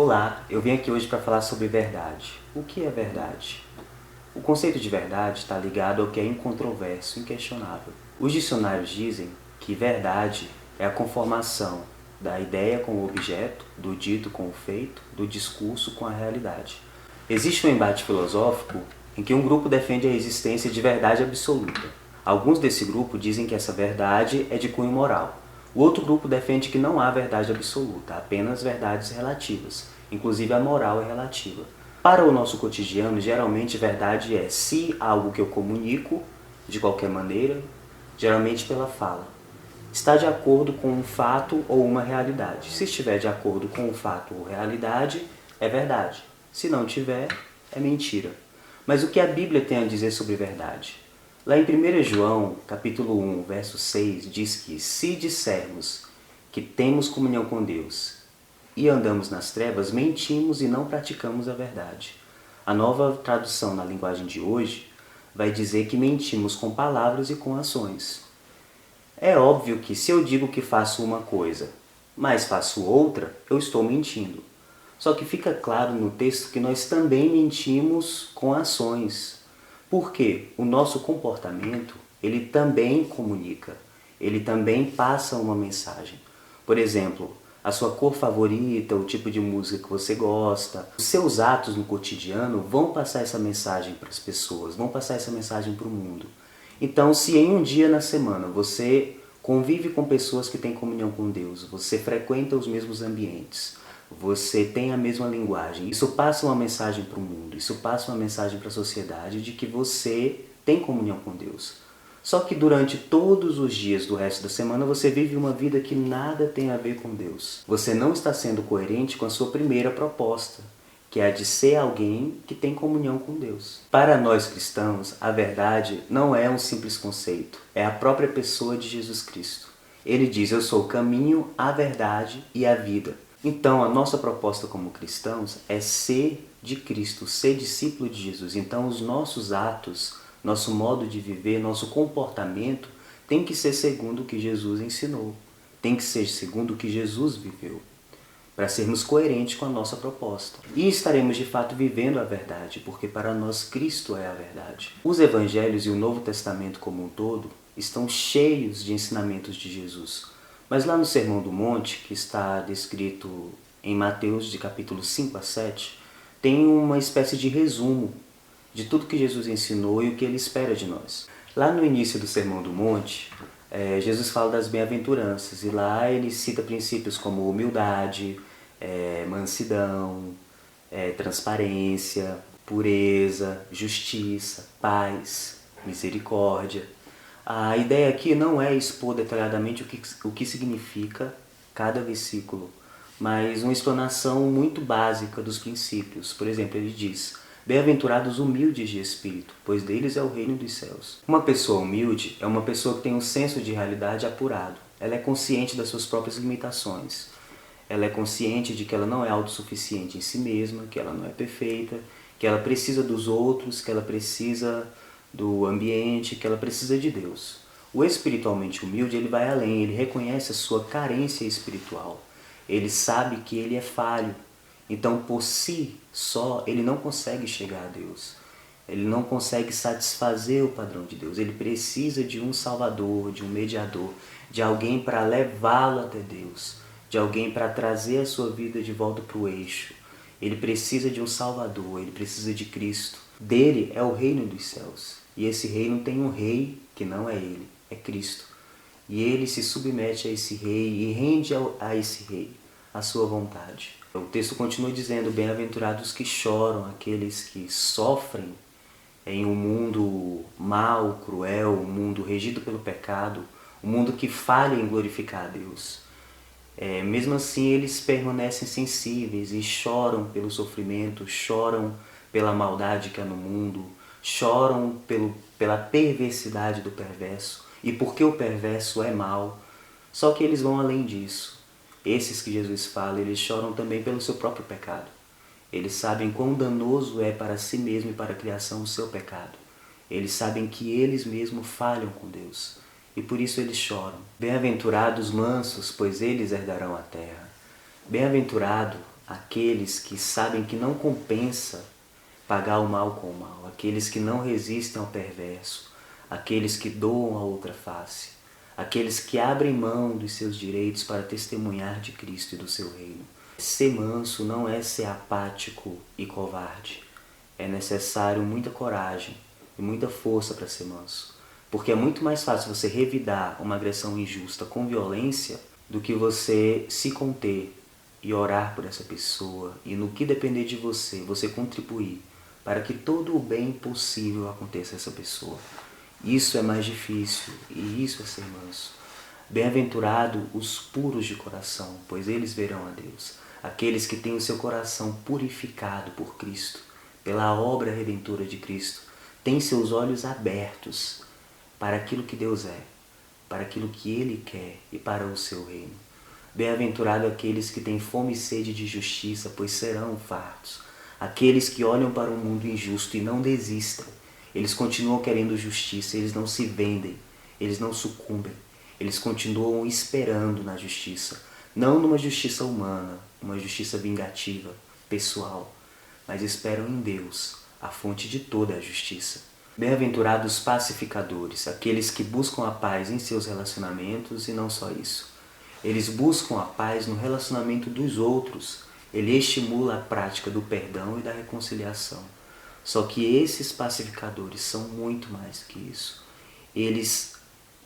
Olá, eu vim aqui hoje para falar sobre verdade. O que é verdade? O conceito de verdade está ligado ao que é incontroverso, inquestionável. Os dicionários dizem que verdade é a conformação da ideia com o objeto, do dito com o feito, do discurso com a realidade. Existe um embate filosófico em que um grupo defende a existência de verdade absoluta. Alguns desse grupo dizem que essa verdade é de cunho moral. O outro grupo defende que não há verdade absoluta, apenas verdades relativas. Inclusive a moral é relativa. Para o nosso cotidiano, geralmente verdade é se algo que eu comunico, de qualquer maneira, geralmente pela fala, está de acordo com um fato ou uma realidade. Se estiver de acordo com um fato ou realidade, é verdade. Se não tiver, é mentira. Mas o que a Bíblia tem a dizer sobre verdade? Lá em 1 João, capítulo 1, verso 6, diz que se dissermos que temos comunhão com Deus e andamos nas trevas, mentimos e não praticamos a verdade. A nova tradução na linguagem de hoje vai dizer que mentimos com palavras e com ações. É óbvio que se eu digo que faço uma coisa, mas faço outra, eu estou mentindo. Só que fica claro no texto que nós também mentimos com ações. Porque o nosso comportamento, ele também comunica, ele também passa uma mensagem. Por exemplo, a sua cor favorita, o tipo de música que você gosta, os seus atos no cotidiano vão passar essa mensagem para as pessoas, vão passar essa mensagem para o mundo. Então, se em um dia na semana você convive com pessoas que têm comunhão com Deus, você frequenta os mesmos ambientes, você tem a mesma linguagem, isso passa uma mensagem para o mundo, isso passa uma mensagem para a sociedade de que você tem comunhão com Deus. Só que durante todos os dias do resto da semana você vive uma vida que nada tem a ver com Deus. Você não está sendo coerente com a sua primeira proposta, que é a de ser alguém que tem comunhão com Deus. Para nós cristãos, a verdade não é um simples conceito, é a própria pessoa de Jesus Cristo. Ele diz: eu sou o caminho, a verdade e a vida. Então, a nossa proposta como cristãos é ser de Cristo, ser discípulo de Jesus. Então, os nossos atos, nosso modo de viver, nosso comportamento tem que ser segundo o que Jesus ensinou, tem que ser segundo o que Jesus viveu, para sermos coerentes com a nossa proposta. E estaremos de fato vivendo a verdade, porque para nós Cristo é a verdade. Os Evangelhos e o Novo Testamento como um todo estão cheios de ensinamentos de Jesus. Mas lá no Sermão do Monte, que está descrito em Mateus de capítulo 5 a 7, tem uma espécie de resumo de tudo que Jesus ensinou e o que ele espera de nós. Lá no início do Sermão do Monte, Jesus fala das bem-aventuranças e lá ele cita princípios como humildade, mansidão, transparência, pureza, justiça, paz, misericórdia. A ideia aqui não é expor detalhadamente o que significa cada versículo, mas uma explanação muito básica dos princípios. Por exemplo, ele diz: bem-aventurados humildes de espírito, pois deles é o reino dos céus. Uma pessoa humilde é uma pessoa que tem um senso de realidade apurado. Ela é consciente das suas próprias limitações. Ela é consciente de que ela não é autossuficiente em si mesma, que ela não é perfeita, que ela precisa dos outros, que ela precisa do ambiente, que ela precisa de Deus. O espiritualmente humilde, ele vai além, ele reconhece a sua carência espiritual. Ele sabe que ele é falho. Então, por si só, ele não consegue chegar a Deus. Ele não consegue satisfazer o padrão de Deus. Ele precisa de um salvador, de um mediador, de alguém para levá-lo até Deus, de alguém para trazer a sua vida de volta para o eixo. Ele precisa de um salvador, ele precisa de Cristo. Dele é o reino dos céus. E esse reino tem um rei que não é ele, é Cristo. E ele se submete a esse rei e rende a esse rei a sua vontade. O texto continua dizendo: bem-aventurados que choram, aqueles que sofrem em um mundo mau, cruel, um mundo regido pelo pecado, um mundo que falha em glorificar a Deus. Mesmo assim, eles permanecem sensíveis e choram pelo sofrimento, choram pela maldade que há no mundo, choram pela perversidade do perverso e porque o perverso é mau. Só que eles vão além disso. Esses que Jesus fala, eles choram também pelo seu próprio pecado. Eles sabem quão danoso é para si mesmo e para a criação o seu pecado. Eles sabem que eles mesmos falham com Deus. E por isso eles choram. Bem-aventurados mansos, pois eles herdarão a terra. Bem-aventurado aqueles que sabem que não compensa pagar o mal com o mal, aqueles que não resistem ao perverso, aqueles que doam a outra face, aqueles que abrem mão dos seus direitos para testemunhar de Cristo e do seu reino. Ser manso não é ser apático e covarde. É necessário muita coragem e muita força para ser manso. Porque é muito mais fácil você revidar uma agressão injusta com violência do que você se conter e orar por essa pessoa e, no que depender de você, você contribuir para que todo o bem possível aconteça a essa pessoa. Isso é mais difícil e isso é ser manso. Bem-aventurado os puros de coração, pois eles verão a Deus. Aqueles que têm o seu coração purificado por Cristo, pela obra redentora de Cristo, têm seus olhos abertos para aquilo que Deus é, para aquilo que Ele quer e para o seu reino. Bem-aventurado aqueles que têm fome e sede de justiça, pois serão fartos. Aqueles que olham para um mundo injusto e não desistem. Eles continuam querendo justiça, eles não se vendem, eles não sucumbem. Eles continuam esperando na justiça. Não numa justiça humana, uma justiça vingativa, pessoal, mas esperam em Deus, a fonte de toda a justiça. Bem-aventurados pacificadores, aqueles que buscam a paz em seus relacionamentos e não só isso. Eles buscam a paz no relacionamento dos outros. Ele estimula a prática do perdão e da reconciliação. Só que esses pacificadores são muito mais do que isso. Eles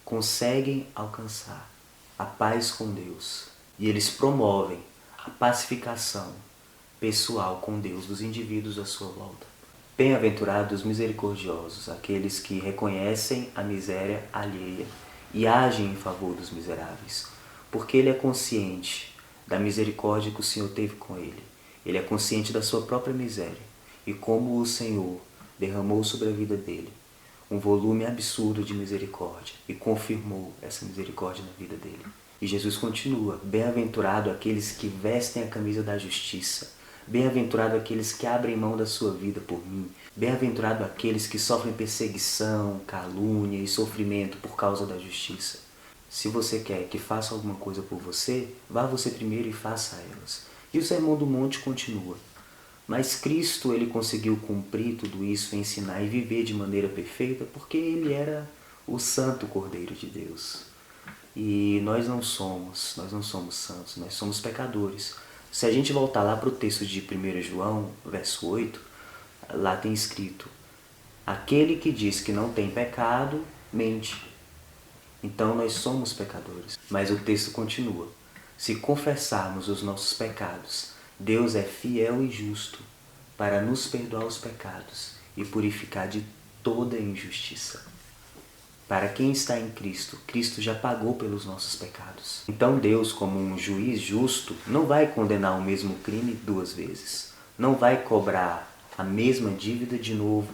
conseguem alcançar a paz com Deus e eles promovem a pacificação pessoal com Deus dos indivíduos à sua volta. Bem-aventurados misericordiosos, aqueles que reconhecem a miséria alheia e agem em favor dos miseráveis, porque ele é consciente da misericórdia que o Senhor teve com ele. Ele é consciente da sua própria miséria e como o Senhor derramou sobre a vida dele um volume absurdo de misericórdia e confirmou essa misericórdia na vida dele. E Jesus continua: bem-aventurado aqueles que vestem a camisa da justiça, bem-aventurado aqueles que abrem mão da sua vida por mim, bem-aventurado aqueles que sofrem perseguição, calúnia e sofrimento por causa da justiça. Se você quer que faça alguma coisa por você, vá você primeiro e faça elas. E o Sermão do Monte continua. Mas Cristo, ele conseguiu cumprir tudo isso, ensinar e viver de maneira perfeita, porque ele era o Santo Cordeiro de Deus. E nós não somos santos, nós somos pecadores. Se a gente voltar lá para o texto de 1 João, verso 8, lá tem escrito: aquele que diz que não tem pecado, mente. Então nós somos pecadores. Mas o texto continua: se confessarmos os nossos pecados, Deus é fiel e justo para nos perdoar os pecados e purificar de toda injustiça. Para quem está em Cristo, Cristo já pagou pelos nossos pecados. Então Deus, como um juiz justo, não vai condenar o mesmo crime duas vezes. Não vai cobrar a mesma dívida de novo,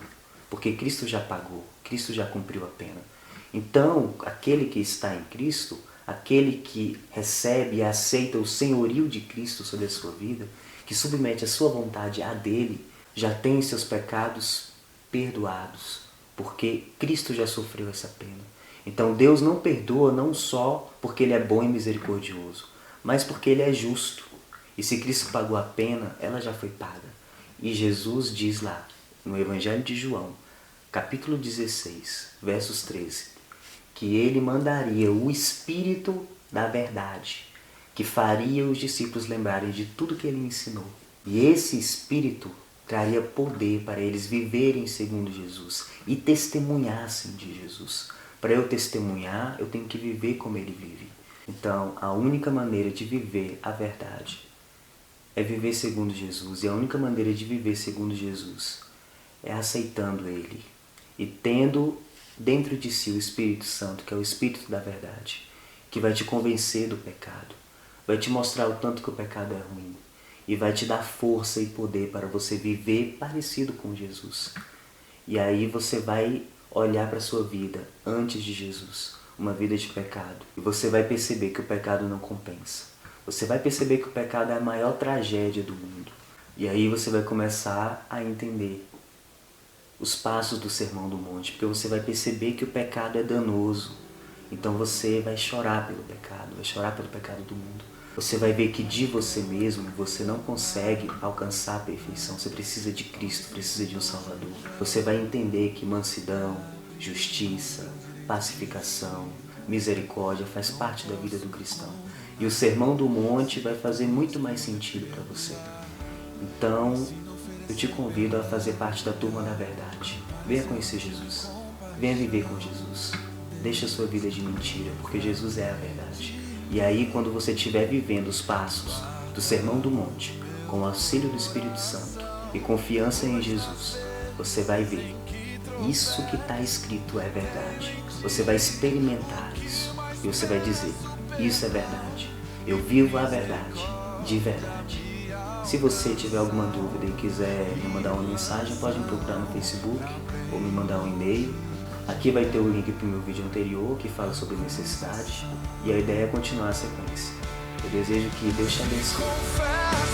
porque Cristo já pagou, Cristo já cumpriu a pena. Então, aquele que está em Cristo, aquele que recebe e aceita o senhorio de Cristo sobre a sua vida, que submete a sua vontade à dele, já tem seus pecados perdoados, porque Cristo já sofreu essa pena. Então Deus não perdoa não só porque Ele é bom e misericordioso, mas porque Ele é justo. E se Cristo pagou a pena, ela já foi paga. E Jesus diz lá, no Evangelho de João, capítulo 16, versos 13, que Ele mandaria o Espírito da verdade, que faria os discípulos lembrarem de tudo que Ele ensinou. E esse Espírito traria poder para eles viverem segundo Jesus e testemunhassem de Jesus. Para eu testemunhar, eu tenho que viver como Ele vive. Então, a única maneira de viver a verdade é viver segundo Jesus. E a única maneira de viver segundo Jesus é aceitando Ele e tendo dentro de si o Espírito Santo, que é o Espírito da verdade, que vai te convencer do pecado, vai te mostrar o tanto que o pecado é ruim e vai te dar força e poder para você viver parecido com Jesus. E aí você vai olhar para a sua vida antes de Jesus, uma vida de pecado, e você vai perceber que o pecado não compensa. Você vai perceber que o pecado é a maior tragédia do mundo. E aí você vai começar a entender os passos do Sermão do Monte, porque você vai perceber que o pecado é danoso. Então você vai chorar pelo pecado, vai chorar pelo pecado do mundo. você vai ver que de você mesmo você não consegue alcançar a perfeição. Você precisa de Cristo, precisa de um Salvador. Você vai entender que mansidão, justiça, pacificação, misericórdia faz parte da vida do cristão. E o Sermão do Monte vai fazer muito mais sentido para você. Então, eu te convido a fazer parte da turma da verdade. Venha conhecer Jesus. Venha viver com Jesus. Deixe a sua vida de mentira, porque Jesus é a verdade. E aí, quando você estiver vivendo os passos do Sermão do Monte, com o auxílio do Espírito Santo e confiança em Jesus, você vai ver. Isso que está escrito é verdade. Você vai experimentar isso. E você vai dizer, isso é verdade. Eu vivo a verdade, de verdade. Se você tiver alguma dúvida e quiser me mandar uma mensagem, pode me procurar no Facebook ou me mandar um e-mail. Aqui vai ter o link para o meu vídeo anterior que fala sobre necessidade. E a ideia é continuar a sequência. Eu desejo que Deus te abençoe.